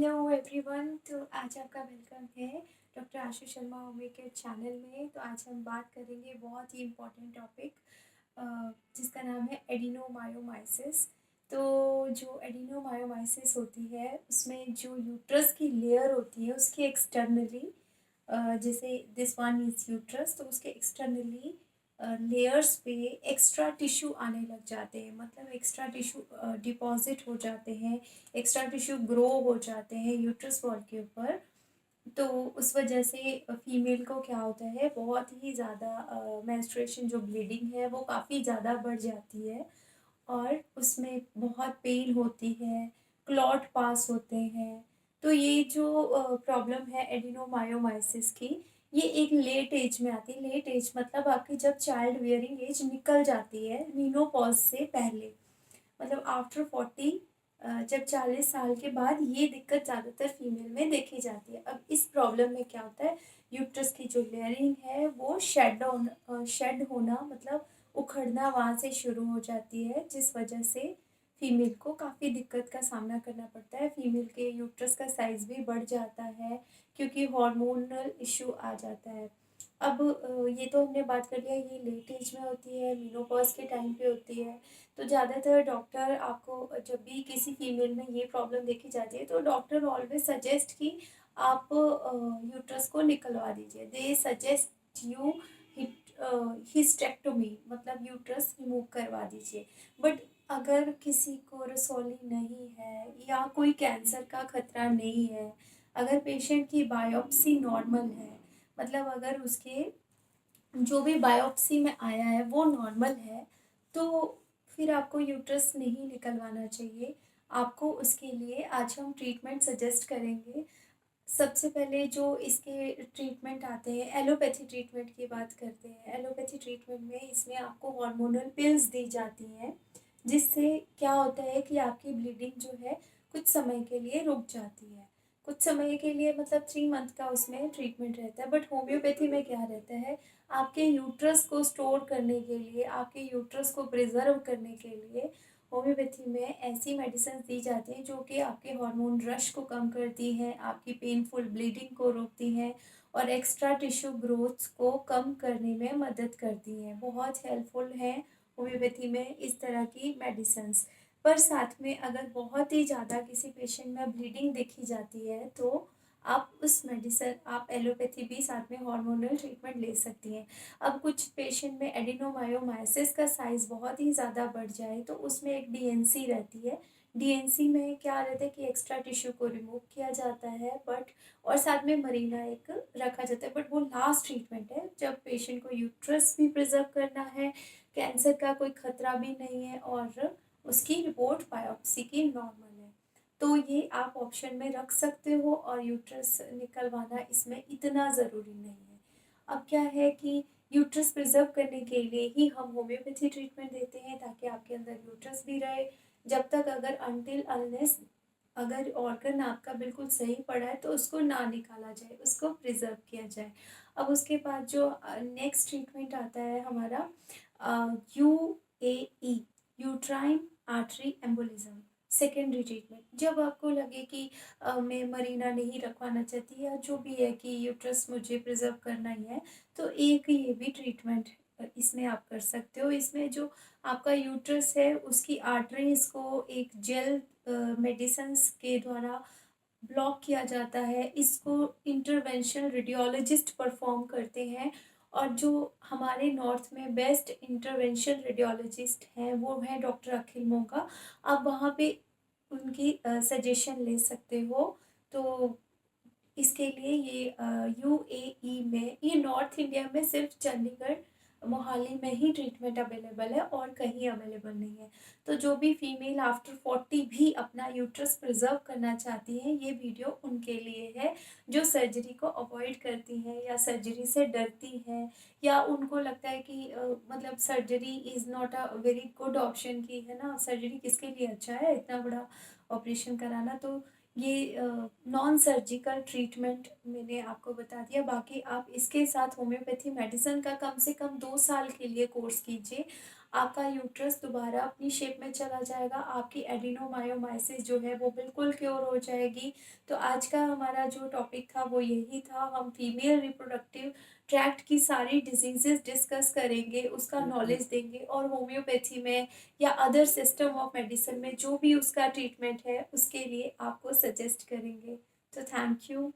Hello everyone. तो आज आपका वेलकम है डॉक्टर आशु शर्मा होमी के चैनल में। तो आज हम बात करेंगे बहुत ही इम्पोर्टेंट टॉपिक जिसका नाम है एडिनोमायोमाइसिस। तो जो एडिनोमायोमाइसिस होती है उसमें जो यूट्रस की लेयर होती है उसकी एक्सटर्नली, जैसे दिस वन इज यूट्रस, तो उसके एक्सटर्नली लेयर्स पे एक्स्ट्रा टिश्यू आने लग जाते हैं, मतलब एक्स्ट्रा टिश्यू डिपॉजिट हो जाते हैं, एक्स्ट्रा टिश्यू ग्रो हो जाते हैं यूट्रस वॉल के ऊपर। तो उस वजह से फीमेल को क्या होता है, बहुत ही ज़्यादा मेंस्ट्रुएशन जो ब्लीडिंग है वो काफ़ी ज़्यादा बढ़ जाती है और उसमें बहुत पेन होती है, क्लॉट पास होते हैं। तो ये जो प्रॉब्लम है एडिनोमायोमाइसिस की, ये एक लेट एज में आती है। लेट एज मतलब आपकी जब चाइल्ड बियरिंग एज निकल जाती है, मीनोपॉज से पहले, मतलब आफ्टर 40, जब 40 साल के बाद ये दिक्कत ज़्यादातर फीमेल में देखी जाती है। अब इस प्रॉब्लम में क्या होता है, यूट्रस की जो लेयरिंग है वो शेड होना मतलब उखड़ना वहाँ से शुरू हो जाती है, जिस वजह से फीमेल को काफ़ी दिक्कत का सामना करना पड़ता है। फीमेल के यूट्रस का साइज़ भी बढ़ जाता है क्योंकि हार्मोनल इशू आ जाता है। अब ये तो हमने बात कर लिया, ये लेट एज में होती है, मेनोपॉज के टाइम पे होती है। तो ज़्यादातर डॉक्टर आपको जब भी किसी फीमेल में ये प्रॉब्लम देखी जाती है तो डॉक्टर ऑलवेज सजेस्ट कि आप यूट्रस को निकलवा दीजिए। दे सजेस्ट यू हिस्टेक्टोमी, मतलब यूट्रस रिमूव करवा दीजिए। बट अगर किसी को रसौली नहीं है या कोई कैंसर का खतरा नहीं है, अगर पेशेंट की बायोप्सी नॉर्मल है, मतलब अगर उसके जो भी बायोप्सी में आया है वो नॉर्मल है, तो फिर आपको यूट्रस नहीं निकलवाना चाहिए। आपको उसके लिए आज हम ट्रीटमेंट सजेस्ट करेंगे। सबसे पहले जो इसके ट्रीटमेंट आते हैं, एलोपैथी ट्रीटमेंट की बात करते हैं। एलोपैथी ट्रीटमेंट में इसमें आपको हार्मोनल पिल्स दी जाती हैं, जिससे क्या होता है कि आपकी ब्लीडिंग जो है कुछ समय के लिए रुक जाती है। कुछ समय के लिए मतलब 3 मंथ का उसमें ट्रीटमेंट रहता है। बट होम्योपैथी में क्या रहता है, आपके यूट्रस को स्टोर करने के लिए, आपके यूट्रस को प्रिजर्व करने के लिए होम्योपैथी में ऐसी मेडिसिन दी जाती हैं जो कि आपके हार्मोन रश को कम करती हैं, आपकी पेनफुल ब्लीडिंग को रोकती हैं और एक्स्ट्रा टिश्यू ग्रोथ को कम करने में मदद करती हैं। बहुत हेल्पफुल हैं होम्योपैथी में इस तरह की मेडिसिन्स। पर साथ में अगर बहुत ही ज़्यादा किसी पेशेंट में ब्लीडिंग देखी जाती है तो आप एलोपैथी भी साथ में हार्मोनल ट्रीटमेंट ले सकती हैं। अब कुछ पेशेंट में एडिनोमायोमाइसिस का साइज़ बहुत ही ज़्यादा बढ़ जाए तो उसमें एक डीएनसी रहती है। डीएनसी में क्या रहता है कि एक्स्ट्रा टिश्यू को रिमूव किया जाता है, बट और साथ में मरीना एक रखा जाता है। बट वो लास्ट ट्रीटमेंट है जब पेशेंट को यूट्रस भी प्रिजर्व करना है, कैंसर का कोई खतरा भी नहीं है और उसकी रिपोर्ट बायोप्सी की नॉर्मल है। तो ये आप ऑप्शन में रख सकते हो और यूट्रस निकलवाना इसमें इतना ज़रूरी नहीं है। अब क्या है कि यूट्रस प्रिजर्व करने के लिए ही हम होम्योपैथी ट्रीटमेंट देते हैं ताकि आपके अंदर यूट्रस भी रहे जब तक, अगर अनटिल अनलेस अगर ऑर्गन आपका बिल्कुल सही पड़ा है तो उसको ना निकाला जाए, उसको प्रिजर्व किया जाए। अब उसके बाद जो नेक्स्ट ट्रीटमेंट आता है हमारा, UAE, uterine artery embolism, secondary treatment. जब आपको लगे कि मैं मरीना नहीं रखवाना चाहती या जो भी है कि यूट्रस मुझे प्रिजर्व करना ही है, तो एक ये भी ट्रीटमेंट इसमें आप कर सकते हो। इसमें जो आपका यूट्रस है उसकी आर्टरीज को एक जेल मेडिसिन्स के द्वारा ब्लॉक किया जाता है। इसको इंटरवेंशनल रेडियोलॉजिस्ट परफॉर्म करते हैं और जो हमारे नॉर्थ में बेस्ट इंटरवेंशनल रेडियोलॉजिस्ट हैं वो हैं डॉक्टर अखिल मोगा। आप वहाँ पे उनकी सजेशन ले सकते हो। तो इसके लिए ये यूएई में, ये नॉर्थ इंडिया में सिर्फ चंडीगढ़ मोहाली में ही ट्रीटमेंट अवेलेबल है और कहीं अवेलेबल नहीं है। तो जो भी फीमेल आफ्टर 40 भी अपना यूट्रस प्रिजर्व करना चाहती हैं, ये वीडियो उनके लिए है। जो सर्जरी को अवॉइड करती हैं या सर्जरी से डरती हैं या उनको लगता है कि मतलब surgery is not a very good option, की है ना, सर्जरी किसके लिए अच्छा है इतना बड़ा ऑपरेशन कराना। तो ये नॉन सर्जिकल ट्रीटमेंट मैंने आपको बता दिया। बाकी आप इसके साथ होम्योपैथी मेडिसिन का कम से कम 2 साल के लिए कोर्स कीजिए। आपका यूट्रस दोबारा अपनी शेप में चला जाएगा, आपकी एडिनोमायोमाइसिस जो है वो बिल्कुल क्योर हो जाएगी। तो आज का हमारा जो टॉपिक था वो यही था, हम फीमेल रिप्रोडक्टिव ट्रैक्ट की सारी डिजीज़ेज़ डिस्कस करेंगे, उसका नॉलेज देंगे और होम्योपैथी में या अदर सिस्टम ऑफ मेडिसिन में जो भी उसका ट्रीटमेंट है, उसके लिए आपको सजेस्ट करेंगे। तो थैंक यू।